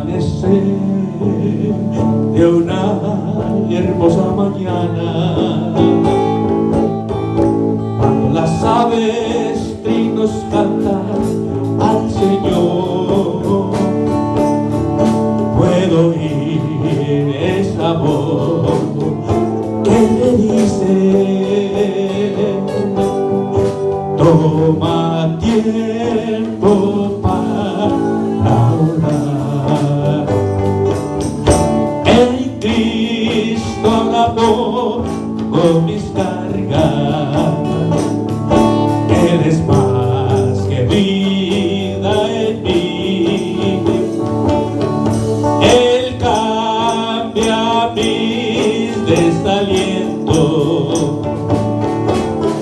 amanecer de una hermosa mañana, cuando las aves trinos cantan al Señor, puedo oír esa voz que me dice: toma tiempo para orar. En Cristo hablamos con mis cargas, eres más que vida en mí. Él cambia mis desalientos,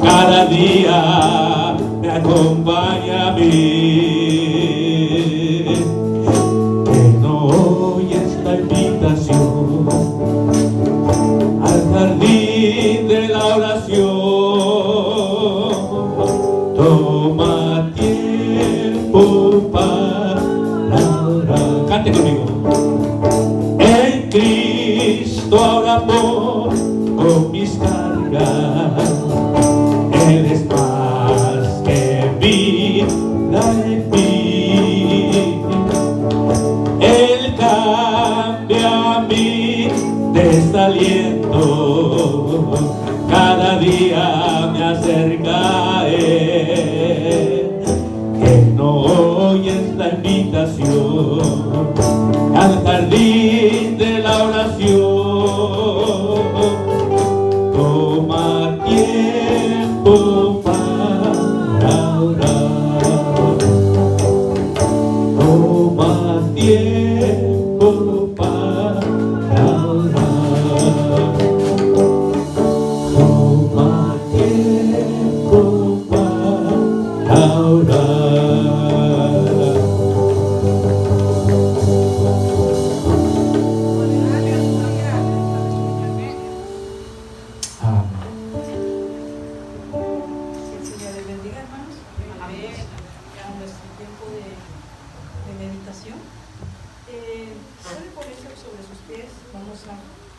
cada día me acompaña a mí. Que no oyes la invitación al jardín de la oración. Toma tiempo para orar. Cante conmigo. En Cristo ahora pongo mis cargas, eres más que vida en mí. Él cambia mi desaliento, cada día me acerca a Él. Que no oyes la invitación al jardín de la oración. Toma tiempo para orar. Toma tiempo para orar. Toma tiempo para orar.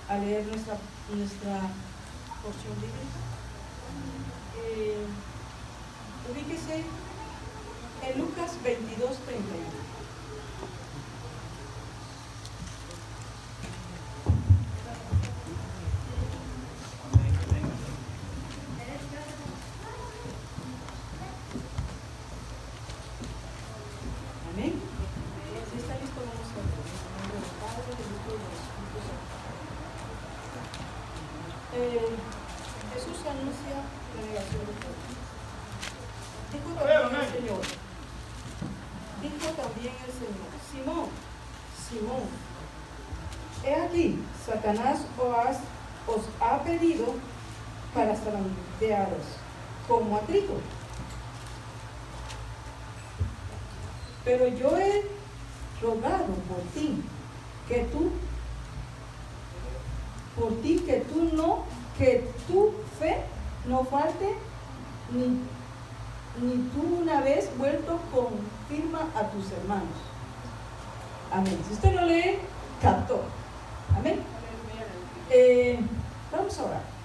A leer nuestra porción bíblica. Ubíquese en Lucas 22:31. Amén. Si está listo, vamos a leer. En el nombre del Padre, del Hijo y del Espíritu Santo. Jesús anuncia la negación de Pedro. Dijo también el Señor, Simón, Simón, he aquí, Satanás os ha pedido para zarandearos como a trigo. Pero yo he rogado por ti, que tu fe no falte, ni tú una vez vuelto confirma a tus hermanos. Amén. Si usted lo lee, captó. Amén. Vamos a orar.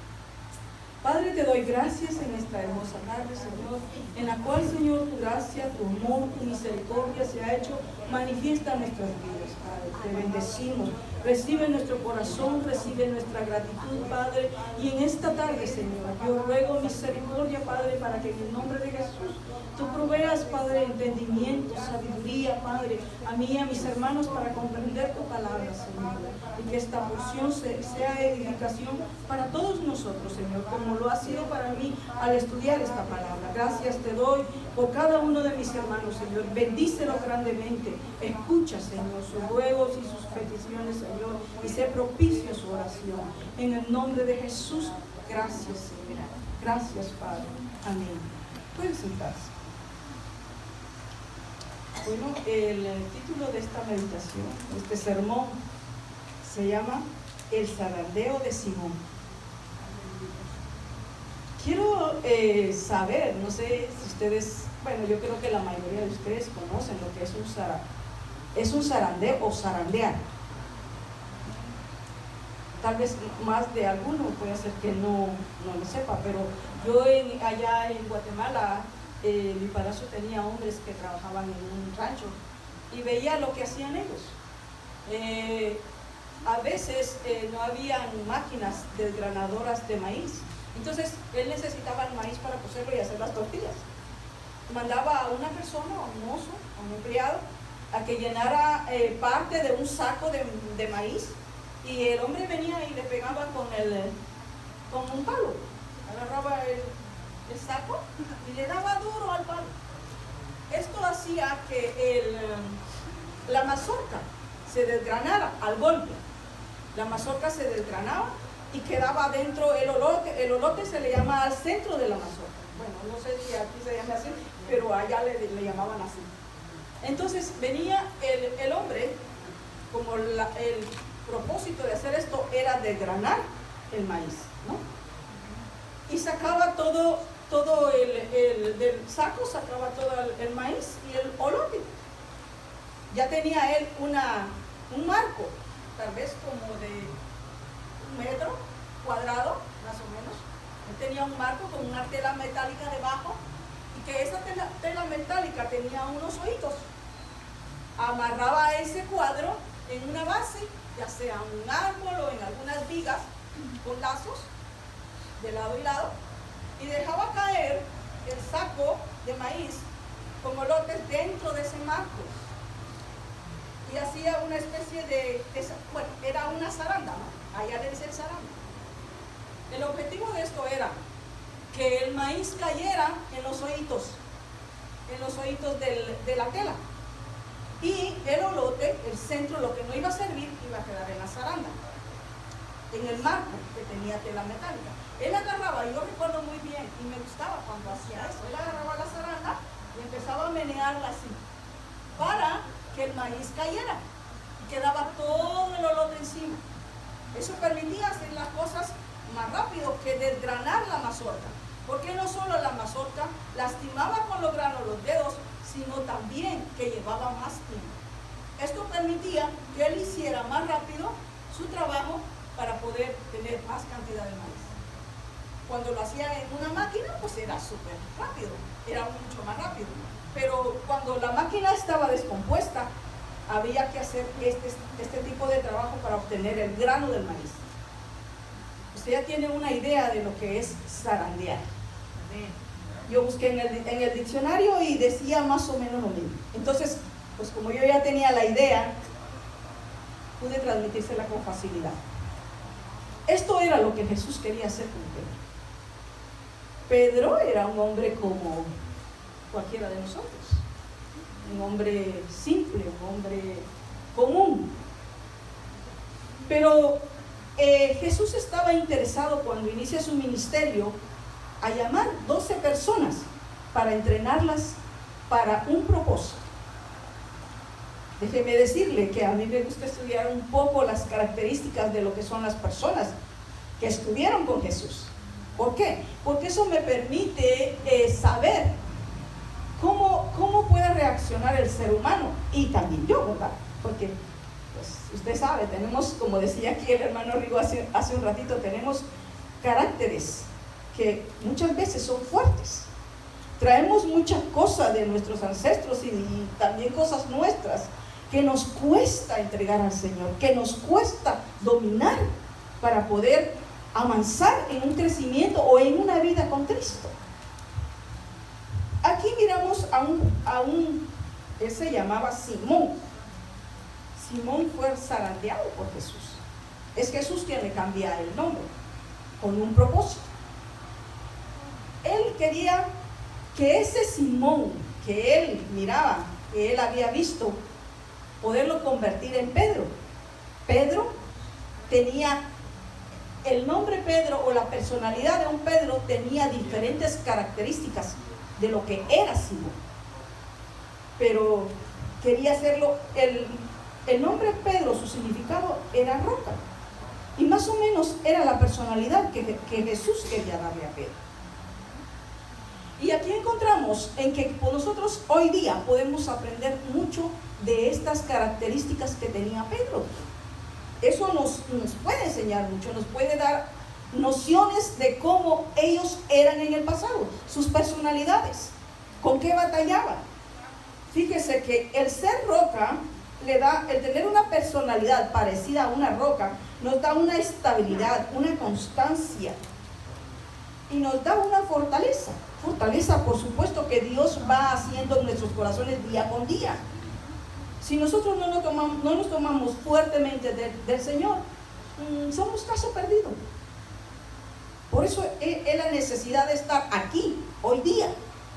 Padre, te doy gracias en esta hermosa tarde, Señor, en la cual, Señor, tu gracia, tu amor, tu misericordia se ha hecho manifiesta en nuestras vidas, Padre. Te bendecimos. Recibe nuestro corazón, recibe nuestra gratitud, Padre. Y en esta tarde, Señor, yo ruego misericordia, Padre, para que en el nombre de Jesús tú proveas, Padre, entendimiento, sabiduría, Padre, a mí y a mis hermanos para comprender tu palabra, Señor. Y que esta porción sea edificación para todos nosotros, Señor, como lo ha sido para mí al estudiar esta palabra. Gracias te doy por cada uno de mis hermanos, Señor. Bendícelo grandemente. Escucha, Señor, sus ruegos y sus peticiones, Señor, y sé propicio a su oración. En el nombre de Jesús, gracias, Señor. Gracias, Padre. Amén. Pueden sentarse. Bueno, el título de esta meditación, este sermón, se llama El zarandeo de Simón. Quiero saber, no sé si ustedes, bueno, yo creo que la mayoría de ustedes conocen lo que es un es un zarandeo o zarandear. Tal vez más de alguno puede ser que no lo sepa, pero yo allá en Guatemala, mi padrastro tenía hombres que trabajaban en un rancho y veía lo que hacían ellos. A veces no habían máquinas desgranadoras de maíz, entonces él necesitaba el maíz para cocerlo y hacer las tortillas. Mandaba a una persona, a un mozo, a un empleado, a que llenara parte de un saco de maíz, y el hombre venía y le pegaba con un palo, agarraba el saco y le daba duro al palo. Esto hacía que la mazorca se desgranara al golpe. La mazorca se desgranaba y quedaba dentro el olote. El olote se le llama al centro de la mazorca. Bueno, no sé si aquí se llama así, pero allá le llamaban así. Entonces venía el hombre, como el propósito de hacer esto era desgranar el maíz, ¿no? Y sacaba todo del saco, sacaba todo el maíz y el olote. Ya tenía él un marco, tal vez como de 1 metro cuadrado, más o menos. Él tenía un marco con una tela metálica debajo, y que esa tela metálica tenía unos hoyitos. Amarraba ese cuadro en una base, ya sea un árbol o en algunas vigas con lazos de lado y lado, y dejaba caer el saco de maíz con olotes dentro de ese marco, y hacía una especie bueno, era una zaranda, ¿no? Allá le dicen zaranda. El objetivo de esto era que el maíz cayera en los hoyitos de la tela, y el olote, el centro, lo que no iba a servir, iba a quedar en la zaranda, en el marco que tenía tela metálica. Él agarraba, yo recuerdo muy bien, y me gustaba cuando hacía eso, él agarraba la zaranda y empezaba a menearla así, para que el maíz cayera, y quedaba todo el olote encima. Eso permitía hacer las cosas más rápido que desgranar la mazorca, porque no solo la mazorca lastimaba con los granos los dedos, sino también que llevaba más tiempo. Esto permitía que él hiciera más rápido su trabajo para poder tener más cantidad de maíz. Cuando lo hacía en una máquina, pues era súper rápido, era mucho más rápido. Pero cuando la máquina estaba descompuesta, había que hacer este tipo de trabajo para obtener el grano del maíz. Usted ya tiene una idea de lo que es zarandear. Yo busqué en el diccionario y decía más o menos lo mismo. Entonces, pues como yo ya tenía la idea, pude transmitírsela con facilidad. Esto era lo que Jesús quería hacer con Pedro. Pedro era un hombre como cualquiera de nosotros, un hombre simple, un hombre común. Pero Jesús estaba interesado, cuando inicia su ministerio, a llamar 12 personas para entrenarlas para un propósito. Déjeme decirle que a mí me gusta estudiar un poco las características de lo que son las personas que estuvieron con Jesús. ¿Por qué? Porque eso me permite saber cómo puede reaccionar el ser humano, y también yo, ¿verdad? Porque pues, usted sabe, tenemos, como decía aquí el hermano Rigo hace un ratito, tenemos caracteres que muchas veces son fuertes. Traemos muchas cosas de nuestros ancestros y también cosas nuestras que nos cuesta entregar al Señor, que nos cuesta dominar para poder avanzar en un crecimiento o en una vida con Cristo. Aquí miramos él se llamaba Simón. Simón fue zarandeado por Jesús. Es Jesús quien le cambia el nombre con un propósito. Él quería que ese Simón que él miraba, que él había visto, poderlo convertir en Pedro. Pedro tenía el nombre Pedro, o la personalidad de un Pedro tenía diferentes características de lo que era Simón, pero quería hacerlo. El nombre Pedro, su significado era roca, y más o menos era la personalidad que Jesús quería darle a Pedro. Y aquí encontramos en que nosotros hoy día podemos aprender mucho de estas características que tenía Pedro. Eso nos puede enseñar mucho, nos puede dar nociones de cómo ellos eran en el pasado, sus personalidades, con qué batallaban. Fíjese que el ser roca el tener una personalidad parecida a una roca, nos da una estabilidad, una constancia y nos da una fortaleza. Fortaleza, por supuesto, que Dios va haciendo en nuestros corazones día con día. Si nosotros no nos tomamos fuertemente del Señor, somos caso perdido. Por eso es la necesidad de estar aquí, hoy día.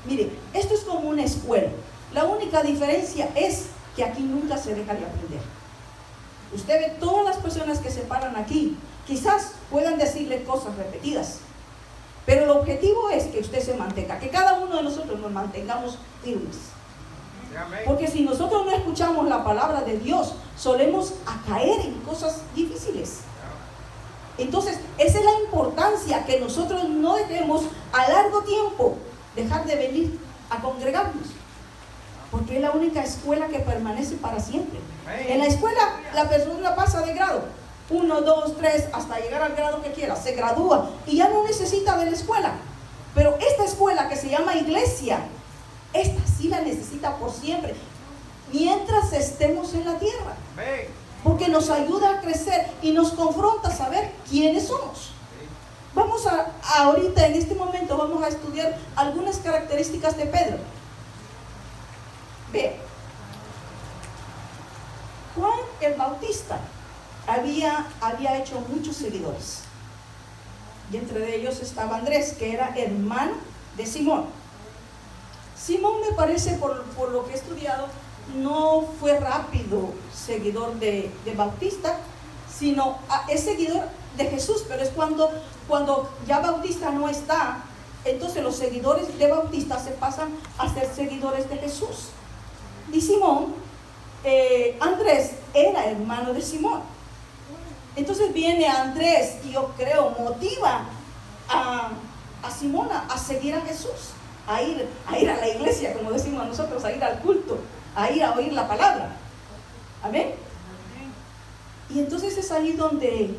Mire, esto es como una escuela. La única diferencia es que aquí nunca se deja de aprender. Usted ve todas las personas que se paran aquí, quizás puedan decirle cosas repetidas, pero el objetivo es que usted se mantenga, que cada uno de nosotros nos mantengamos firmes. Porque si nosotros no escuchamos la palabra de Dios, solemos a caer en cosas difíciles. Entonces, esa es la importancia, que nosotros no dejemos a largo tiempo dejar de venir a congregarnos, porque es la única escuela que permanece para siempre. En la escuela la persona pasa de grado, 1, 2, 3, hasta llegar al grado que quiera, se gradúa y ya no necesita de la escuela. Pero esta escuela que se llama iglesia, esta sí la necesita por siempre, mientras estemos en la tierra, porque nos ayuda a crecer y nos confronta a saber quiénes somos. Vamos ahorita, en este momento, vamos a estudiar algunas características de Pedro. Ve, Juan el Bautista había hecho muchos seguidores, y entre ellos estaba Andrés, que era hermano de Simón. Simón, me parece, por lo que he estudiado, no fue rápido seguidor de Bautista, sino es seguidor de Jesús, pero es cuando ya Bautista no está, entonces los seguidores de Bautista se pasan a ser seguidores de Jesús. Y Simón, Andrés era hermano de Simón. Entonces viene Andrés y yo creo motiva a Simón a seguir a Jesús, a ir a la iglesia, como decimos nosotros, a ir al culto, a ir a oír la palabra. Amén. Y entonces es ahí donde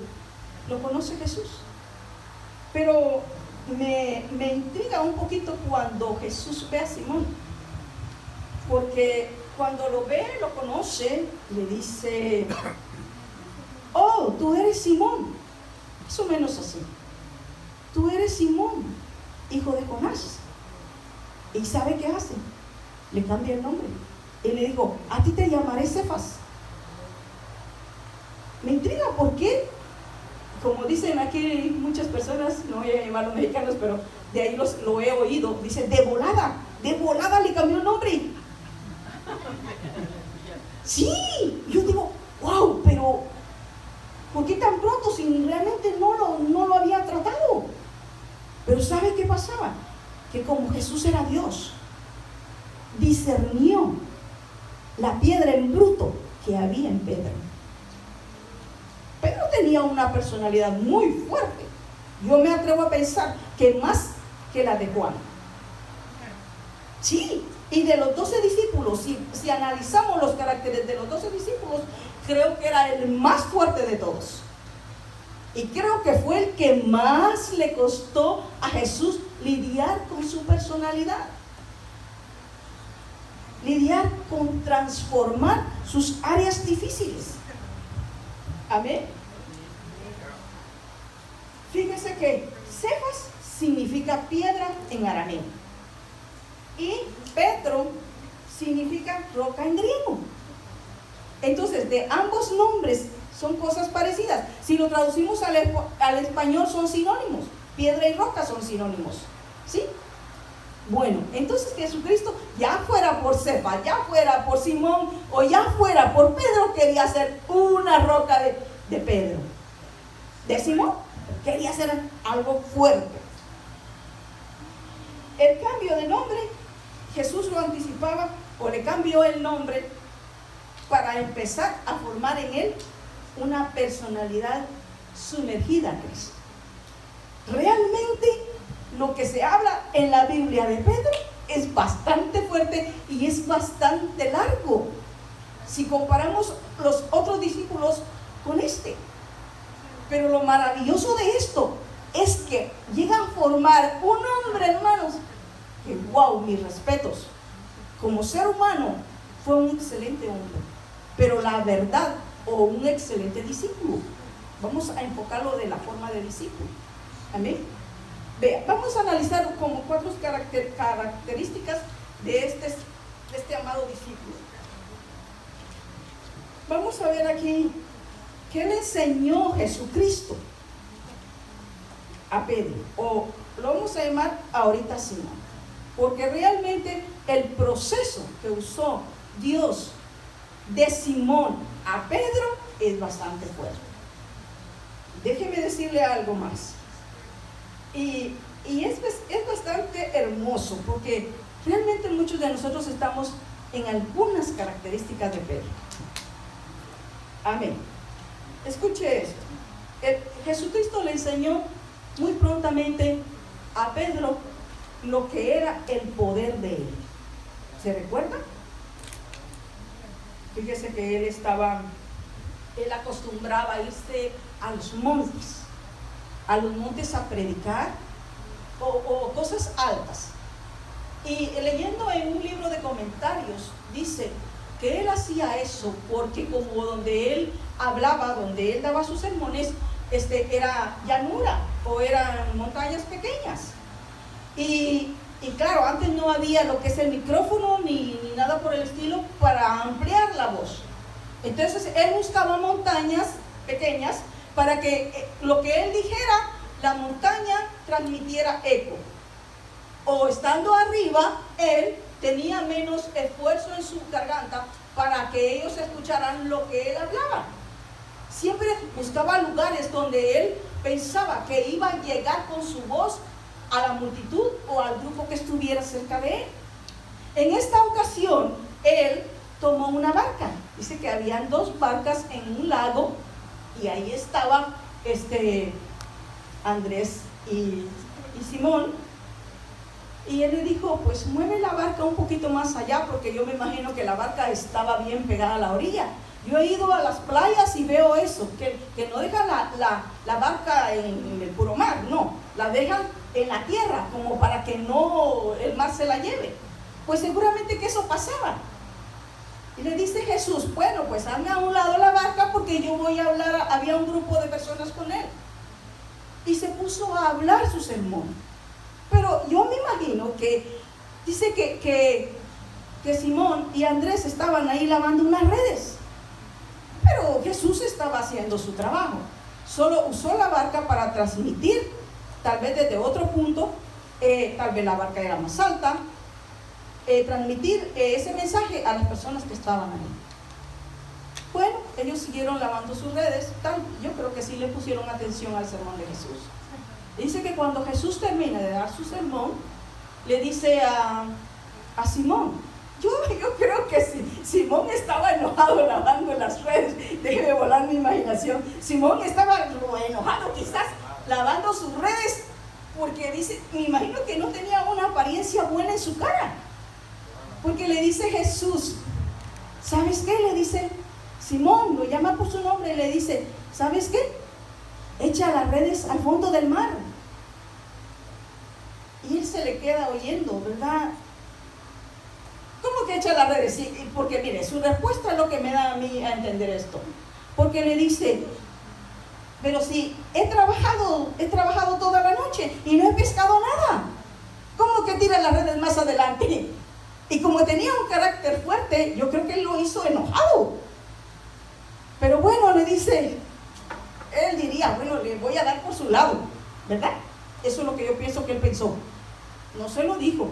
lo conoce Jesús. Pero me intriga un poquito cuando Jesús ve a Simón, porque cuando lo ve, lo conoce, le dice: oh, tú eres Simón, más o menos así, tú eres Simón, hijo de Jonás. ¿Y sabe qué hace? Le cambia el nombre y le dijo: a ti te llamaré Cefas. Me intriga porque, como dicen aquí muchas personas, no voy a llamar a los mexicanos, pero de ahí lo he oído, dice: de volada le cambió el nombre. Sí, yo digo: wow, pero ¿por qué tan pronto si realmente no lo había tratado? Pero ¿sabe qué pasaba? Que como Jesús era Dios, discernió la piedra en bruto que había en Pedro. Pedro tenía una personalidad muy fuerte. Yo me atrevo a pensar que más que la de Juan. Sí, y de los 12 discípulos, si analizamos los caracteres de los 12 discípulos, creo que era el más fuerte de todos. Y creo que fue el que más le costó a Jesús lidiar con su personalidad. Lidiar con transformar sus áreas difíciles. Amén. Fíjese que Cefas significa piedra en arameo y Petro significa roca en griego. Entonces, de ambos nombres son cosas parecidas. Si lo traducimos al español, son sinónimos. Piedra y roca son sinónimos, ¿sí? Bueno, entonces Jesucristo, ya fuera por Cefas, ya fuera por Simón o ya fuera por Pedro, quería ser una roca de Pedro. De Simón quería ser algo fuerte. El cambio de nombre, Jesús lo anticipaba, o le cambió el nombre para empezar a formar en él una personalidad sumergida a Cristo. Realmente lo que se habla en la Biblia de Pedro es bastante fuerte y es bastante largo si comparamos los otros discípulos con este. Pero lo maravilloso de esto es que llega a formar un hombre, hermanos, que wow, mis respetos. Como ser humano fue un excelente hombre, pero la verdad, o un excelente discípulo. Vamos a enfocarlo de la forma de discípulo. Amén. Vea, vamos a analizar como 4 características de este amado discípulo. Vamos a ver aquí qué le enseñó Jesucristo a Pedro, o lo vamos a llamar ahorita Simón, porque realmente el proceso que usó Dios de Simón a Pedro es bastante fuerte. Déjeme decirle algo más. Y es bastante hermoso, porque realmente muchos de nosotros estamos en algunas características de Pedro. Amén. Escuche esto. Jesucristo le enseñó muy prontamente a Pedro lo que era el poder de él. ¿Se recuerda? Fíjese que él acostumbraba a irse a los montes a predicar o cosas altas. Y leyendo en un libro de comentarios, dice que él hacía eso porque como donde él hablaba, donde él daba sus sermones, era llanura o eran montañas pequeñas. Y claro, antes no había lo que es el micrófono ni nada por el estilo para ampliar la voz. Entonces él buscaba montañas pequeñas para que lo que él dijera, la montaña transmitiera eco. O estando arriba, él tenía menos esfuerzo en su garganta para que ellos escucharan lo que él hablaba. Siempre buscaba lugares donde él pensaba que iba a llegar con su voz a la multitud o al grupo que estuviera cerca de él. En esta ocasión, él tomó una barca. Dice que habían 2 barcas en un lago y ahí estaban Andrés y Simón. Y él le dijo, pues mueve la barca un poquito más allá, porque yo me imagino que la barca estaba bien pegada a la orilla. Yo he ido a las playas y veo eso, que no dejan la barca en el puro mar, no, la dejan en la tierra, como para que no el mar se la lleve. Pues seguramente que eso pasaba. Y le dice Jesús, bueno, pues hazme a un lado la barca porque yo voy a hablar, había un grupo de personas con él. Y se puso a hablar su sermón. Pero yo me imagino que dice que Simón y Andrés estaban ahí lavando unas redes. Pero Jesús estaba haciendo su trabajo. Solo usó la barca para transmitir, tal vez desde otro punto, tal vez la barca era más alta, transmitir ese mensaje a las personas que estaban ahí. Bueno, ellos siguieron lavando sus redes. Yo creo que sí le pusieron atención al sermón de Jesús. Dice que cuando Jesús termina de dar su sermón, le dice a Simón, yo creo que Simón estaba enojado lavando las redes. Déjeme volar mi imaginación. Simón estaba enojado quizás lavando sus redes, porque dice, me imagino que no tenía una apariencia buena en su cara, porque le dice Jesús, ¿sabes qué? Le dice Simón, lo llama por su nombre, y le dice, ¿sabes qué? Echa las redes al fondo del mar. Y él se le queda oyendo, ¿verdad? ¿Cómo que echa las redes? Sí, porque mire, su respuesta es lo que me da a mí a entender esto. Porque le dice, pero si he trabajado toda la noche y no he pescado nada, ¿cómo que tira las redes más adelante? Y como tenía un carácter fuerte, yo creo que él lo hizo enojado. Pero bueno, le dice, él diría, bueno, le voy a dar por su lado, ¿verdad? Eso es lo que yo pienso que él pensó. No se lo dijo,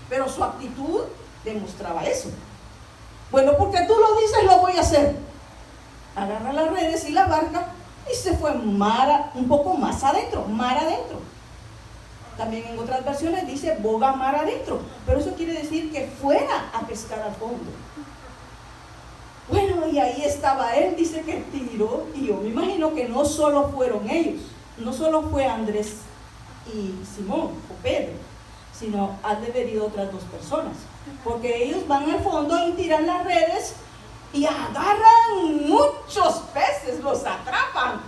pero su actitud demostraba eso. Bueno, porque tú lo dices, lo voy a hacer. Agarra las redes y la barca y se fue un poco más adentro, mar adentro. También en otras versiones dice boga mar adentro, pero eso quiere decir que fuera a pescar al fondo. Bueno, y ahí estaba él, dice que tiró, y yo me imagino que no solo fueron ellos, no solo fue Andrés y Simón o Pedro, sino han de haber ido otras 2 personas, porque ellos van al fondo y tiran las redes y agarran muchos peces, los atrapan.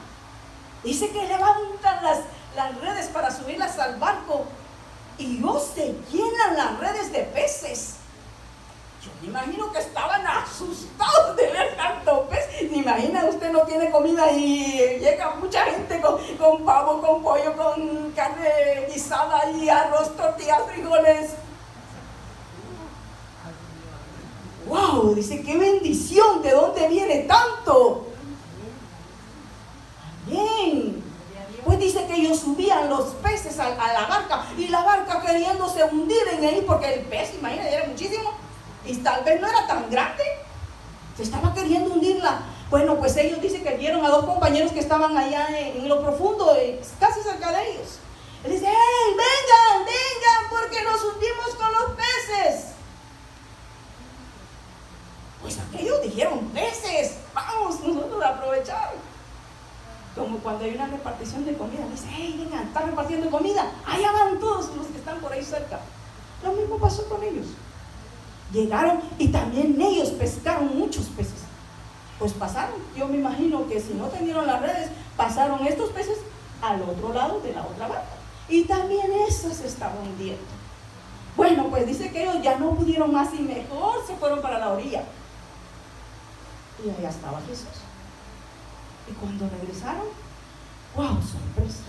Dice que levantan las redes para subirlas al barco y se llenan las redes de peces. Yo me imagino que estaban asustados de ver tanto pez. ¿Se imagina? Usted no tiene comida y llega mucha gente con pavo, con pollo, con carne guisada y arroz, tortillas, frijoles. ¡Wow! Dice, ¡qué bendición! ¿De dónde viene tanto? Amén. Pues dice que ellos subían los peces a la barca y la barca queriéndose hundir en él porque el pez, imagínate, era muchísimo y tal vez no era tan grande, se estaba queriendo hundirla. Bueno, pues ellos dicen que vieron a 2 compañeros que estaban allá en lo profundo, casi cerca de ellos. Él dice, ¡hey, vengan, vengan, porque nos hundimos con los peces! Pues aquellos dijeron, peces, vamos nosotros a aprovechar. Como cuando hay una repartición de comida, dice, hey, vengan, están repartiendo comida, allá van todos los que están por ahí cerca. Lo mismo pasó con ellos. Llegaron y también ellos pescaron muchos peces. Pues pasaron, yo me imagino que si no tendieron las redes, pasaron estos peces al otro lado de la otra barca. Y también esas se estaban hundiendo. Bueno, pues dice que ellos ya no pudieron más y mejor se fueron para la orilla. Y allá estaba Jesús. Y cuando regresaron, ¡wow! Sorpresa.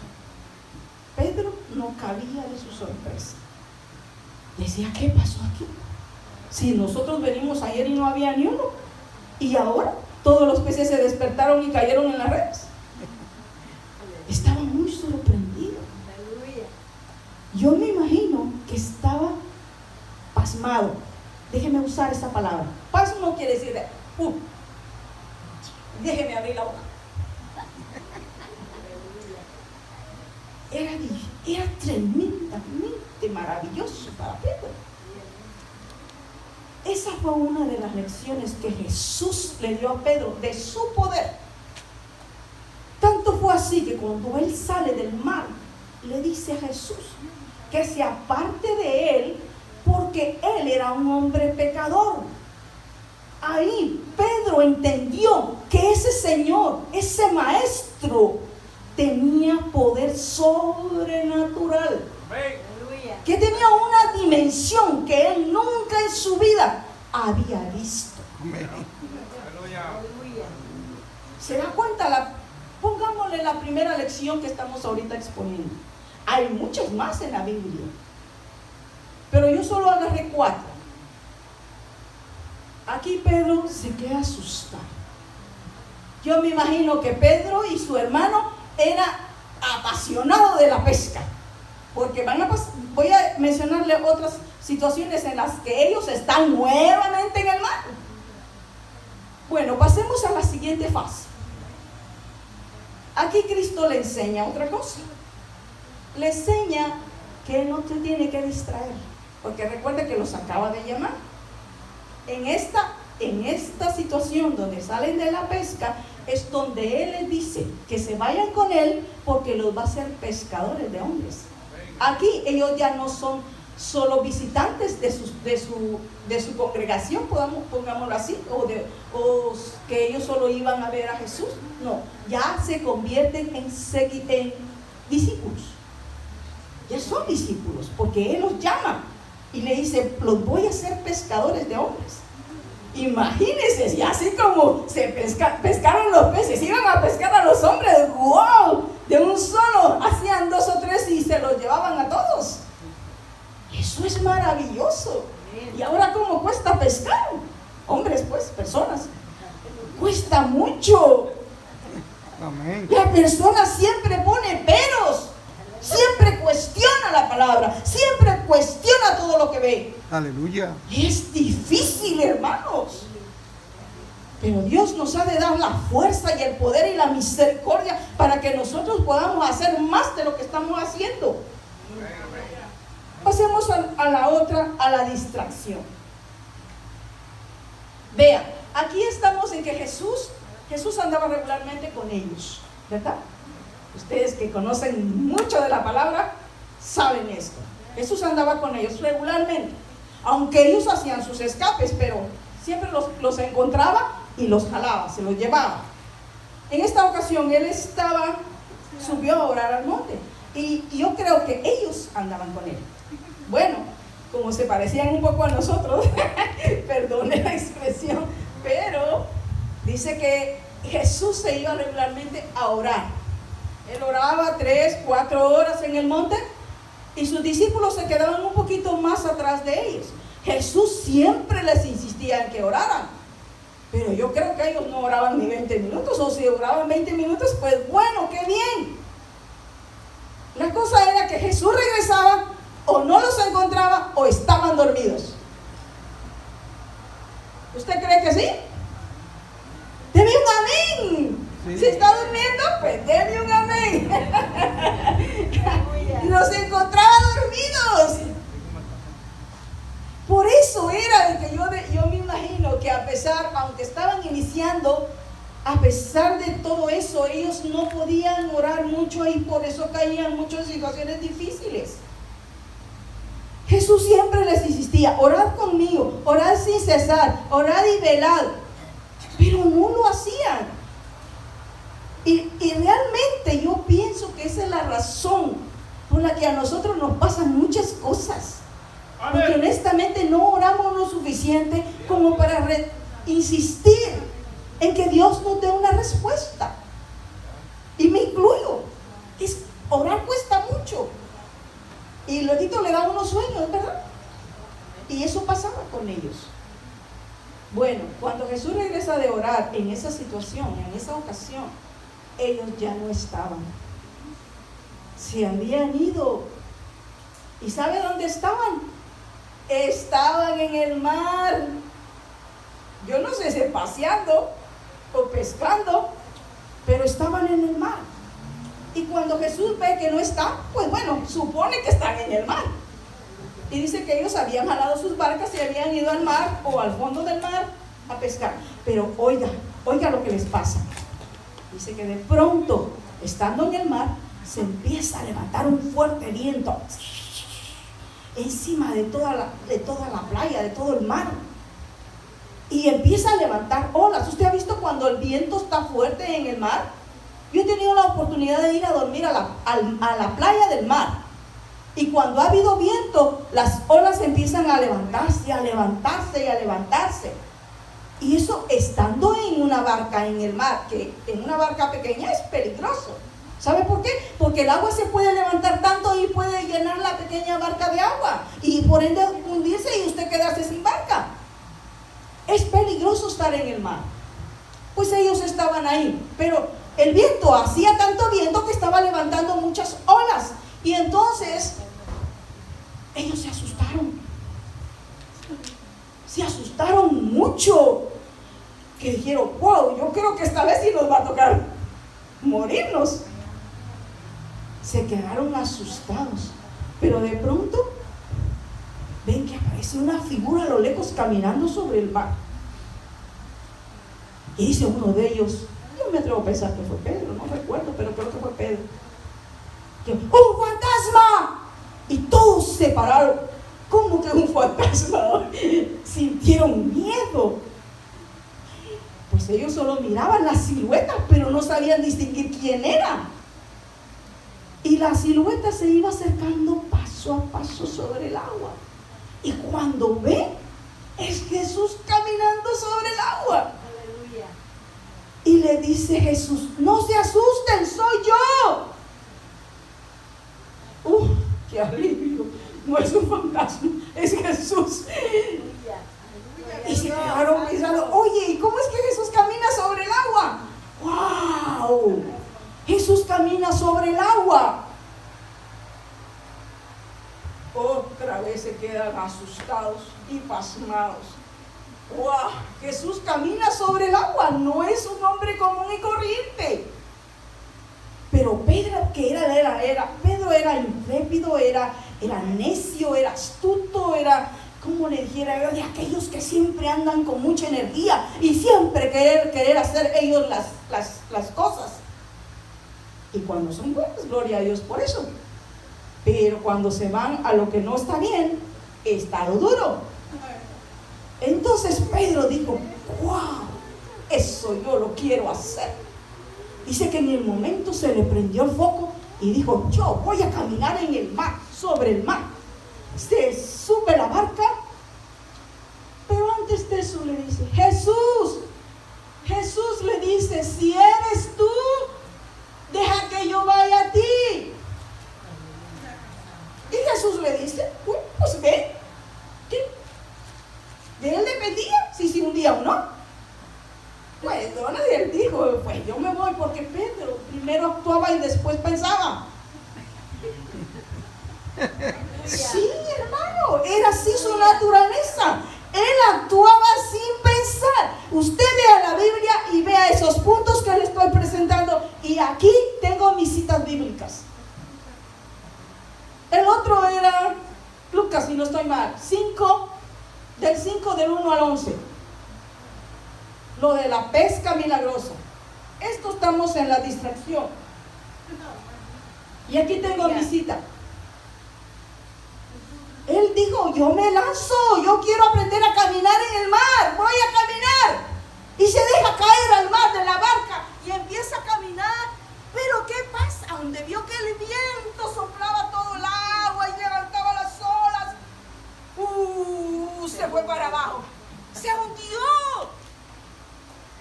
Pedro no cabía de su sorpresa. Decía, ¿qué pasó aquí? Si nosotros venimos ayer y no había ni uno, y ahora todos los peces se despertaron y cayeron en las redes. Estaba muy sorprendido. Yo me imagino que estaba pasmado. Déjeme usar esa palabra. Pasmo no quiere decir déjeme abrir la boca. Era tremendamente maravilloso para Pedro. Esa fue una de las lecciones que Jesús le dio a Pedro de su poder. Tanto fue así que cuando él sale del mar, le dice a Jesús que se aparte de él porque él era un hombre pecador. Ahí Pedro entendió que ese Señor, ese Maestro, tenía poder sobrenatural. Que tenía una dimensión que él nunca en su vida había visto. ¿Se da cuenta? Pongámosle la primera lección que estamos ahorita exponiendo. Hay muchas más en la Biblia, pero yo solo agarré 4. Aquí Pedro se queda asustado. Yo me imagino que Pedro y su hermano era apasionado de la pesca, porque voy a mencionarle otras situaciones en las que ellos están nuevamente en el mar. Bueno, pasemos a la siguiente fase. Aquí Cristo le enseña otra cosa. Le enseña que no te tiene que distraer, porque recuerda que los acaba de llamar. En esta situación donde salen de la pesca es donde Él les dice que se vayan con Él porque los va a hacer pescadores de hombres. Aquí ellos ya no son solo visitantes de su congregación, pongámoslo así, o que ellos solo iban a ver a Jesús. No, ya se convierten en discípulos. Ya son discípulos porque Él los llama y le dice, los voy a hacer pescadores de hombres. Imagínense, y así como se pescaron los peces, iban a pescar a los hombres. ¡Wow! De un solo hacían 2 o 3 y se los llevaban a todos. Eso es maravilloso. Y ahora, ¿cómo cuesta pescar? Hombres, pues, personas. Cuesta mucho. Amén. La persona siempre pone peros, siempre cuestiona la palabra, siempre cuestiona todo lo que ve. Aleluya. Es difícil, hermanos. Pero Dios nos ha de dar la fuerza y el poder y la misericordia para que nosotros podamos hacer más de lo que estamos haciendo. Pasemos a la otra, a la distracción. Vean, aquí estamos en que Jesús andaba regularmente con ellos, ¿verdad? Ustedes que conocen mucho de la palabra, saben esto. Jesús andaba con ellos regularmente, aunque ellos hacían sus escapes, pero siempre los encontraba y los jalaba, se los llevaba. En esta ocasión él subió a orar al monte, y yo creo que ellos andaban con él. Bueno, como se parecían un poco a nosotros, perdone la expresión, pero dice que Jesús se iba regularmente a orar. Él oraba 3, 4 horas en el monte, y sus discípulos se quedaban un poquito más atrás de ellos. Jesús siempre les insistía en que oraran, pero yo creo que ellos no oraban ni 20 minutos, o si oraban 20 minutos, pues bueno, qué bien. La cosa era que Jesús regresaba, o no los encontraba, o estaban dormidos. ¿Usted cree que sí? Deme un amén. Sí. Si está durmiendo, pues deme un amén. Los encontraba dormidos. Por eso era de que yo me imagino que aunque estaban iniciando, a pesar de todo eso, ellos no podían orar mucho y por eso caían mucho en situaciones difíciles. Jesús siempre les insistía: orad conmigo, orad sin cesar, orad y velad. Pero no lo hacían. Y realmente yo pienso que esa es la razón por la que a nosotros nos pasan muchas cosas. Porque honestamente no oramos lo suficiente como para insistir en que Dios nos dé una respuesta. Y me incluyo. Orar cuesta mucho. Y luego le da unos sueños, ¿verdad? Y eso pasaba con ellos. Bueno, cuando Jesús regresa de orar en esa situación, en esa ocasión, ellos ya no estaban. Se habían ido. ¿Y sabe dónde estaban? Estaban en el mar. Yo no sé si paseando o pescando, pero estaban en el mar. Y cuando Jesús ve que no está, pues bueno, supone que están en el mar. Y dice que ellos habían jalado sus barcas y habían ido al mar o al fondo del mar a pescar. Pero oiga lo que les pasa. Dice que de pronto, estando en el mar, se empieza a levantar un fuerte viento encima de toda la playa, de todo el mar. Y empieza a levantar olas. ¿Usted ha visto cuando el viento está fuerte en el mar? Yo he tenido la oportunidad de ir a dormir a la playa del mar. Y cuando ha habido viento, las olas empiezan a levantarse, a levantarse y a levantarse. Y eso estando en una barca en el mar, que en una barca pequeña es peligroso. ¿Sabe por qué? Porque el agua se puede levantar tanto y puede llenar la pequeña barca de agua. Y por ende hundirse y usted quedarse sin barca. Es peligroso estar en el mar. Pues ellos estaban ahí, pero el viento hacía tanto viento que estaba levantando muchas olas. Y entonces ellos se asustaron. Se asustaron mucho. Que dijeron: wow, yo creo que esta vez sí nos va a tocar morirnos. Se quedaron asustados. Pero de pronto ven que aparece una figura a lo lejos caminando sobre el mar. Y dice uno de ellos, yo me atrevo a pensar que fue Pedro, no recuerdo, pero creo que fue Pedro, que ¡un fantasma! Y todos se pararon. ¿Cómo que un fantasma? Sintieron miedo. Pues ellos solo miraban la silueta, pero no sabían distinguir quién era. Y la silueta se iba acercando paso a paso sobre el agua. Y cuando ve, es Jesús caminando sobre el agua. Aleluya. Y le dice Jesús: no se asusten, soy yo. ¡Qué alivio! No es un fantasma, es Jesús. Aleluya. Y se quedaron pensando: oye, ¿y cómo es que Jesús camina sobre el agua? ¡Wow! Jesús camina sobre el agua. Otra vez se quedan asustados y pasmados. ¡Wow! Jesús camina sobre el agua, no es un hombre común y corriente. Pero Pedro, Pedro era intrépido, era necio, era astuto, era, como le dijera, era de aquellos que siempre andan con mucha energía y siempre querer hacer ellos las cosas. Y cuando son buenos, gloria a Dios por eso. Pero cuando se van a lo que no está bien, está lo duro. Entonces Pedro dijo, wow, eso yo lo quiero hacer. Dice que en el momento se le prendió el foco y dijo, yo voy a caminar en el mar, sobre el mar. Se sube la barca, pero antes de eso le dice, Jesús le dice, si eres tú, deja que yo vaya a ti. Y Jesús le dice, pues ve. ¿Qué? De él dependía si un día o no. Pues él dijo, pues yo me voy, porque Pedro primero actuaba y después pensaba. Sí, hermano, era así su naturaleza. Él actuaba sin pensar. Usted lea la Biblia y vea esos puntos que le estoy presentando. Y aquí tengo mis citas bíblicas. El otro era Lucas, si no estoy mal, 5, del 1 al 11. Lo de la pesca milagrosa. Esto estamos en la distracción. Y aquí tengo mi cita. Él dijo, yo me lanzo, yo quiero aprender a caminar en el mar, voy a caminar. Y se deja caer al mar de la barca y empieza a caminar. Pero ¿qué pasa? Donde vio que el viento soplaba todo el agua y levantaba las olas, se fue para abajo. Se hundió.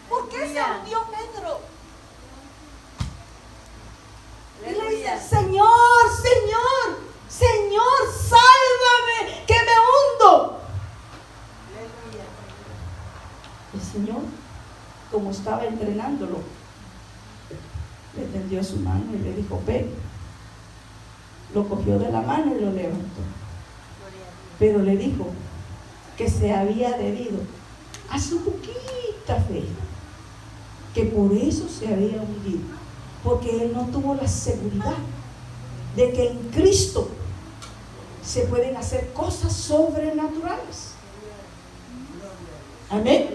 ¿Por qué se hundió Pedro? Y le dice, Señor, sálvame, que me hundo. El Señor, como estaba entrenándolo, le tendió su mano y le dijo, ven. Lo cogió de la mano y lo levantó. Pero le dijo que se había debido a su poquita fe, que por eso se había hundido, porque él no tuvo la seguridad de que en Cristo se pueden hacer cosas sobrenaturales. Amén.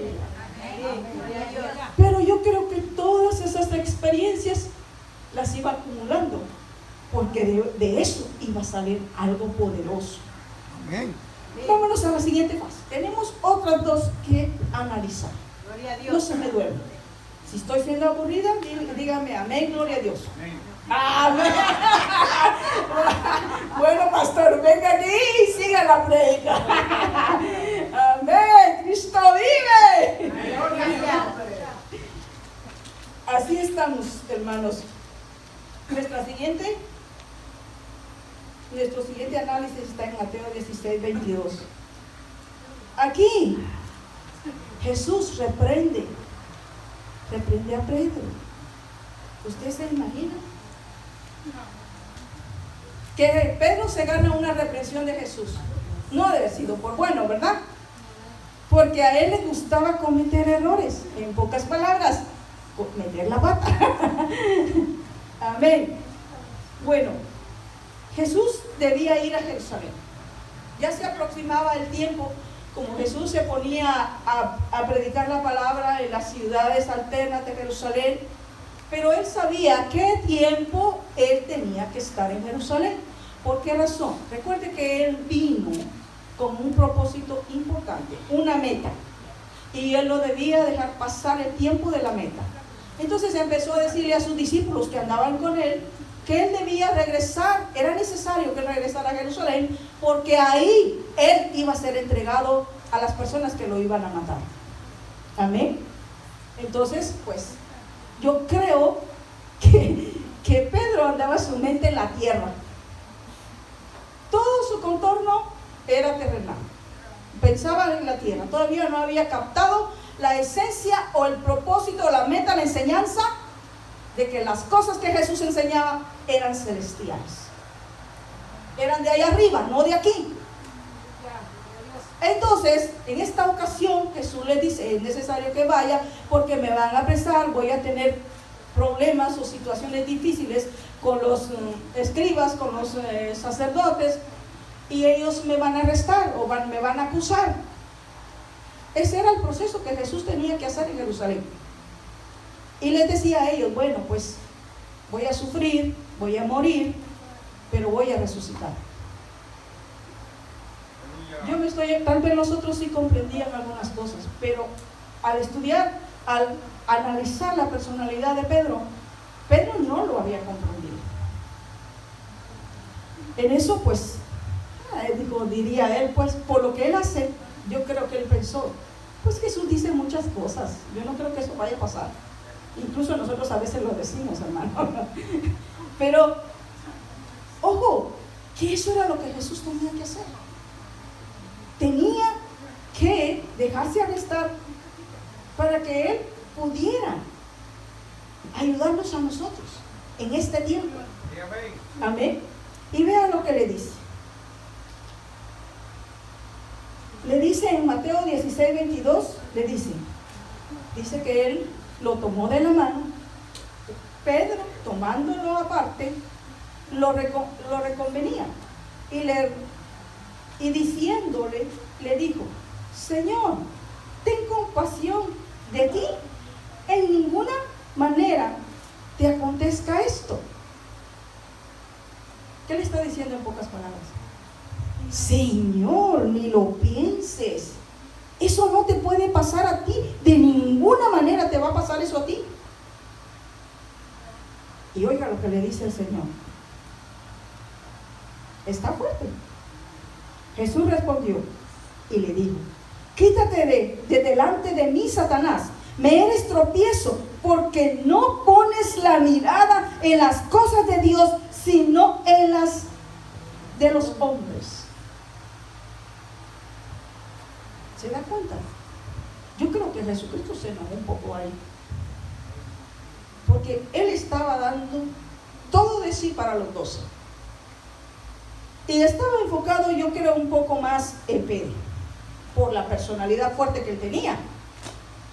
Pero yo creo que todas esas experiencias las iba acumulando, porque de eso iba a salir algo poderoso. Amén. Vámonos a la siguiente fase. Tenemos otras dos que analizar. No se me duerme. Si estoy siendo aburrida, dígame amén, gloria a Dios. Amén. Bueno, pastor, venga aquí y siga la predica. Amén, Cristo vive. Así estamos, hermanos. Nuestro siguiente análisis está en Mateo 16, 22. Aquí Jesús reprende a Pedro. ¿Usted se imagina? Que Pedro se gana una reprensión de Jesús. No debe haber sido por bueno, ¿verdad? Porque a él le gustaba cometer errores. En pocas palabras, meter la pata. Amén. Bueno, Jesús debía ir a Jerusalén. Ya se aproximaba el tiempo, como Jesús se ponía a predicar la palabra en las ciudades alternas de Jerusalén, pero él sabía qué tiempo él tenía que estar en Jerusalén. ¿Por qué razón? Recuerde que él vino con un propósito importante, una meta, y él no debía dejar pasar el tiempo de la meta. Entonces empezó a decirle a sus discípulos que andaban con él que él debía regresar, era necesario que él regresara a Jerusalén, porque ahí él iba a ser entregado a las personas que lo iban a matar. Amén. Entonces, pues, yo creo que Pedro andaba su mente en la tierra. Todo su contorno era terrenal. Pensaba en la tierra. Todavía no había captado la esencia o el propósito, la meta, la enseñanza de que las cosas que Jesús enseñaba eran celestiales. Eran de ahí arriba, no de aquí. Entonces, en esta ocasión, Jesús le dice, es necesario que vaya porque me van a apresar, voy a tener problemas o situaciones difíciles con los escribas, con los sacerdotes, y ellos me van a arrestar o me van a acusar. Ese era el proceso que Jesús tenía que hacer en Jerusalén. Y les decía a ellos, bueno, pues voy a sufrir, voy a morir, pero voy a resucitar. Tal vez nosotros sí comprendían algunas cosas, pero al estudiar, al analizar la personalidad de Pedro, Pedro no lo había comprendido. En eso, pues, diría él, pues, por lo que él hace, yo creo que él pensó, pues Jesús dice muchas cosas, yo no creo que eso vaya a pasar. Incluso nosotros a veces lo decimos, hermano. Pero, ojo, que eso era lo que Jesús tenía que hacer. Tenía que dejarse arrestar para que Él pudiera ayudarnos a nosotros en este tiempo. Amén. Y vean lo que le dice. Le dice en Mateo 16:22, le dice que Él lo tomó de la mano. Pedro, tomándolo aparte, lo reconvenía y diciéndole, le dijo: Señor, ten compasión de ti, en ninguna manera te acontezca esto. ¿Qué le está diciendo en pocas palabras? Señor, ni lo pienses, eso no te puede pasar a ti, de ninguna manera te va a pasar eso a ti. Y oiga lo que le dice el Señor. Está fuerte. Jesús respondió y le dijo: quítate de delante de mí, Satanás, me eres tropiezo, porque no pones la mirada en las cosas de Dios, sino en las de los hombres. ¿Se da cuenta? Yo creo que Jesucristo se enojó un poco ahí, porque Él estaba dando todo de sí para los 12. Y estaba enfocado, yo creo, un poco más en Pedro, por la personalidad fuerte que él tenía.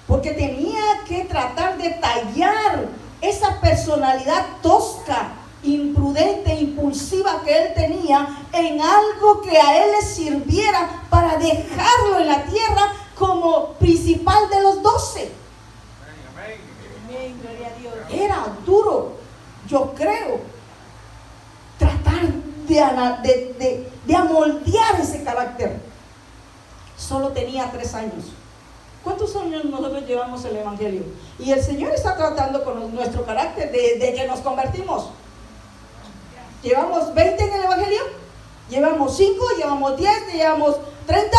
Porque tenía que tratar de tallar esa personalidad tosca, imprudente, impulsiva que él tenía en algo que a él le sirviera para dejarlo en la tierra como principal de los 12. Amén, gloria a Dios. Era duro, yo creo, tratar de amoldear ese carácter. Solo tenía 3 años. ¿Cuántos años nosotros llevamos el Evangelio? Y el Señor está tratando con nuestro carácter desde que nos convertimos. ¿Llevamos 20 en el Evangelio? ¿Llevamos 5? ¿Llevamos 10? ¿Llevamos 30?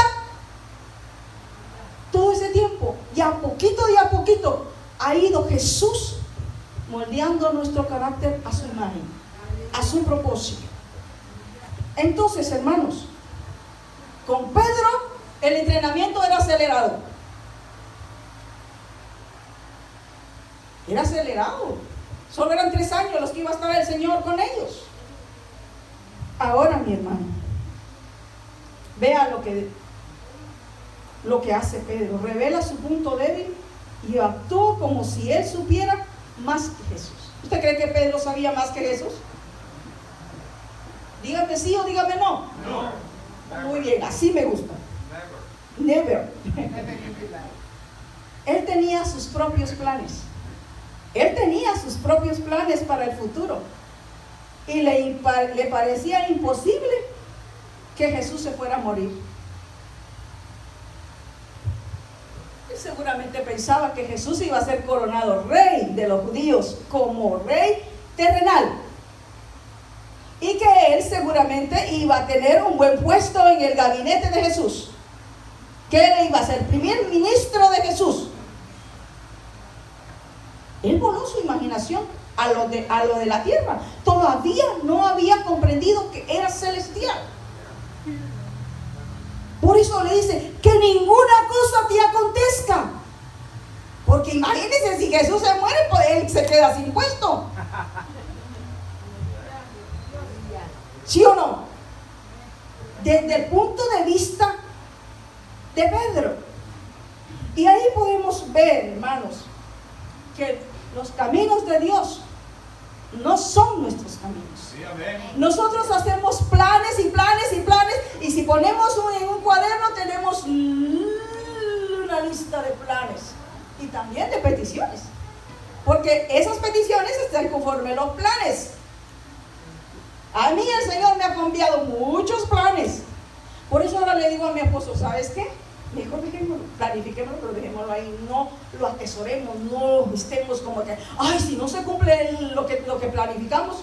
Todo ese tiempo, y a poquito ha ido Jesús moldeando nuestro carácter a su imagen, a su propósito. Entonces, hermanos, con Pedro el entrenamiento era acelerado. Era acelerado. Solo eran 3 años los que iba a estar el Señor con ellos. Ahora, mi hermano, vea lo que hace Pedro. Revela su punto débil y actuó como si él supiera más que Jesús. ¿Usted cree que Pedro sabía más que Jesús? Dígame sí o dígame no. No. Muy bien, así me gusta. Never. Él tenía sus propios planes. Él tenía sus propios planes para el futuro. Y le parecía imposible que Jesús se fuera a morir. Él seguramente pensaba que Jesús iba a ser coronado rey de los judíos como rey terrenal. Y que él seguramente iba a tener un buen puesto en el gabinete de Jesús. Que él iba a ser primer ministro de Jesús. Él voló su imaginación a lo de la tierra. Todavía no había comprendido que era celestial. Por eso le dice: que ninguna cosa te acontezca. Porque imagínense, si Jesús se muere, pues él se queda sin puesto. ¿Sí o no? Desde el punto de vista de Pedro. Y ahí podemos ver, hermanos, que los caminos de Dios no son nuestros caminos. Sí, amén. Nosotros hacemos planes y planes y planes, y si ponemos en un cuaderno tenemos una lista de planes y también de peticiones, porque esas peticiones están conforme a los planes. A mí el Señor me ha cambiado muchos planes. Por eso ahora le digo a mi esposo, ¿sabes qué? Mejor dejémoslo, planifiquémoslo, pero dejémoslo ahí, no lo atesoremos, no estemos como que, ay, si no se cumple lo que planificamos,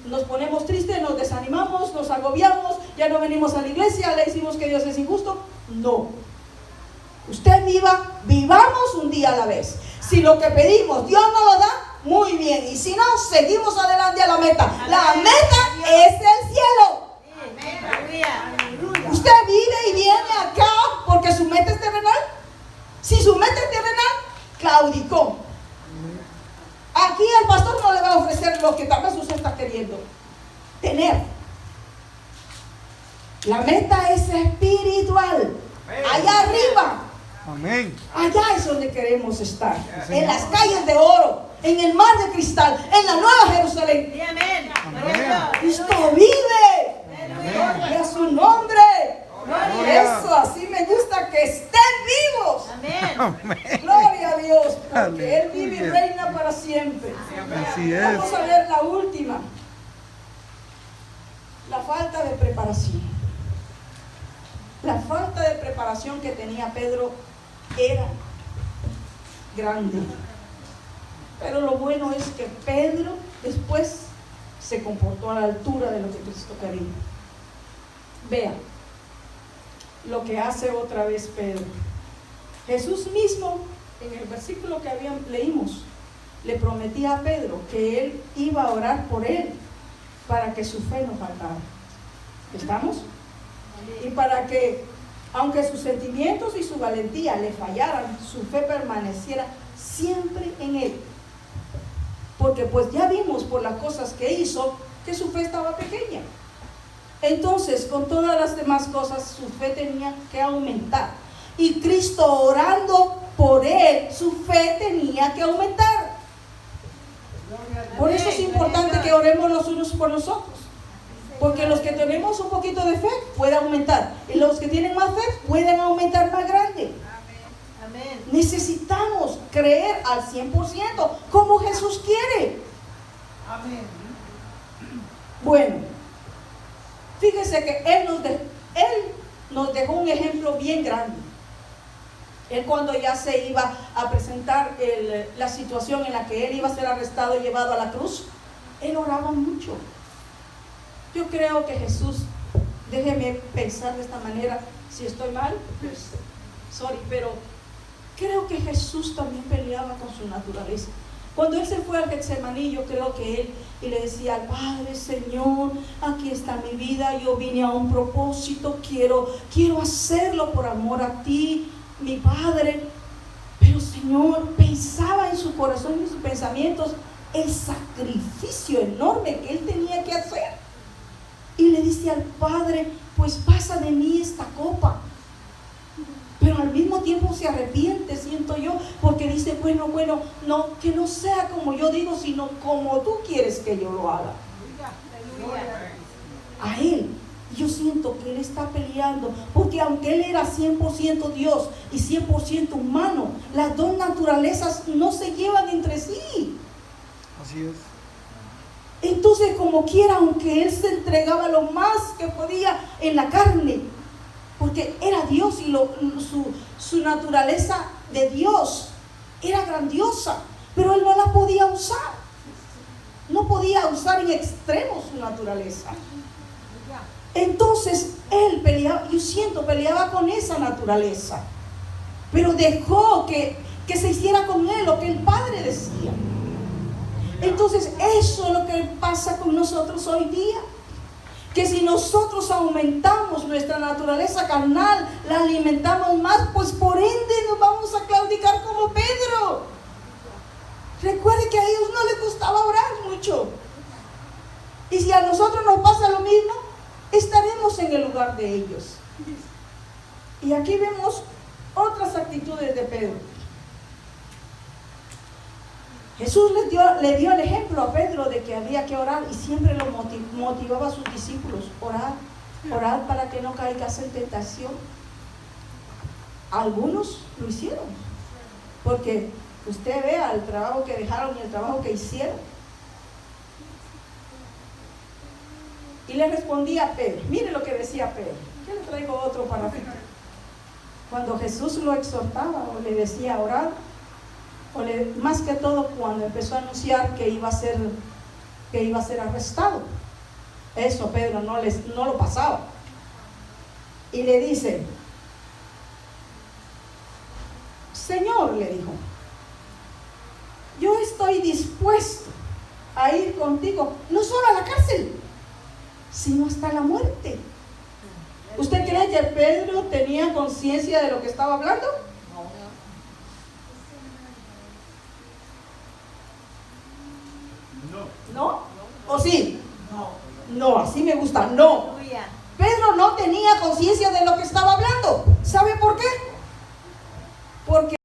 nos ponemos tristes, nos desanimamos, nos agobiamos, ya no venimos a la iglesia, le decimos que Dios es injusto. No. Usted vivamos un día a la vez. Si lo que pedimos Dios no lo da, muy bien, y si no, seguimos adelante a la meta. La meta es el cielo. Usted vive y viene acá porque su meta es terrenal. Si su meta es terrenal, claudicó. Aquí el pastor no le va a ofrecer lo que tal vez usted está queriendo tener. La meta es espiritual. Allá arriba. Amén. Allá es donde queremos estar. En las calles de oro, en el mar de cristal, en la nueva Jerusalén. Amén. Cristo vive. Gloria a su nombre. Gloria. Eso, así me gusta que estén vivos. Amén. Gloria a Dios, porque Él vive y Aleluya. reina para siempre. Así es. Vamos a ver la última. La falta de preparación. La falta de preparación que tenía Pedro era grande. Pero lo bueno es que Pedro después se comportó a la altura de lo que Cristo quería. Vea lo que hace otra vez Pedro. Jesús mismo, en el versículo que leímos, le prometía a Pedro que él iba a orar por él para que su fe no faltara. ¿Estamos? Y para que, aunque sus sentimientos y su valentía le fallaran, su fe permaneciera siempre en él. Porque pues ya vimos por las cosas que hizo que su fe estaba pequeña. Entonces, con todas las demás cosas, su fe tenía que aumentar. Y Cristo orando por él, su fe tenía que aumentar. Por eso es importante que oremos los unos por los otros. Porque los que tenemos un poquito de fe puede aumentar. Y los que tienen más fe pueden aumentar más grande. Amén. Necesitamos creer al 100% como Jesús quiere. Amén. Bueno, fíjese que Él nos dejó un ejemplo bien grande. Él, cuando ya se iba a presentar la situación en la que Él iba a ser arrestado y llevado a la cruz, Él oraba mucho. Yo creo que Jesús, déjeme pensar de esta manera, si estoy mal, pues, sorry, pero creo que Jesús también peleaba con su naturaleza. Cuando Él se fue al Getsemaní, yo creo que Él y le decía al Padre: Señor, aquí está mi vida, yo vine a un propósito, quiero hacerlo por amor a ti, mi Padre. Pero Señor, pensaba en su corazón y en sus pensamientos el sacrificio enorme que Él tenía que hacer. Y le dice al Padre: pues pasa de mí esta copa. Pero al mismo tiempo se arrepiente, siento yo, porque dice: bueno, no, que no sea como yo digo, sino como tú quieres que yo lo haga. A Él, yo siento que Él está peleando, porque aunque Él era 100% Dios y 100% humano, las dos naturalezas no se llevan entre sí. Así es. Entonces, como quiera, aunque Él se entregaba lo más que podía en la carne, porque era Dios y su naturaleza de Dios era grandiosa, pero Él no la podía usar. No podía usar en extremo su naturaleza. Entonces Él peleaba, yo siento, peleaba con esa naturaleza, pero dejó que se hiciera con Él lo que el Padre decía. Entonces eso es lo que pasa con nosotros hoy día. Que si nosotros aumentamos nuestra naturaleza carnal, la alimentamos más, pues por ende nos vamos a claudicar como Pedro. Recuerde que a ellos no les gustaba orar mucho. Y si a nosotros nos pasa lo mismo, estaremos en el lugar de ellos. Y aquí vemos otras actitudes de Pedro. Jesús le dio el ejemplo a Pedro de que había que orar, y siempre lo motivaba a sus discípulos: orad para que no caigas en tentación. Algunos lo hicieron, porque usted vea el trabajo que dejaron y el trabajo que hicieron. Y le respondía a Pedro. Mire lo que decía Pedro. Yo le traigo otro para ti. Cuando Jesús lo exhortaba o le decía orar, más que todo cuando empezó a anunciar que iba a ser arrestado. Eso Pedro no lo pasaba. Y le dice, Señor, le dijo, yo estoy dispuesto a ir contigo, no solo a la cárcel, sino hasta la muerte. ¿Usted cree que Pedro tenía conciencia de lo que estaba hablando? ¿No? ¿O sí? No, así me gusta, no. Aleluya. Pedro no tenía conciencia de lo que estaba hablando. ¿Sabe por qué? Porque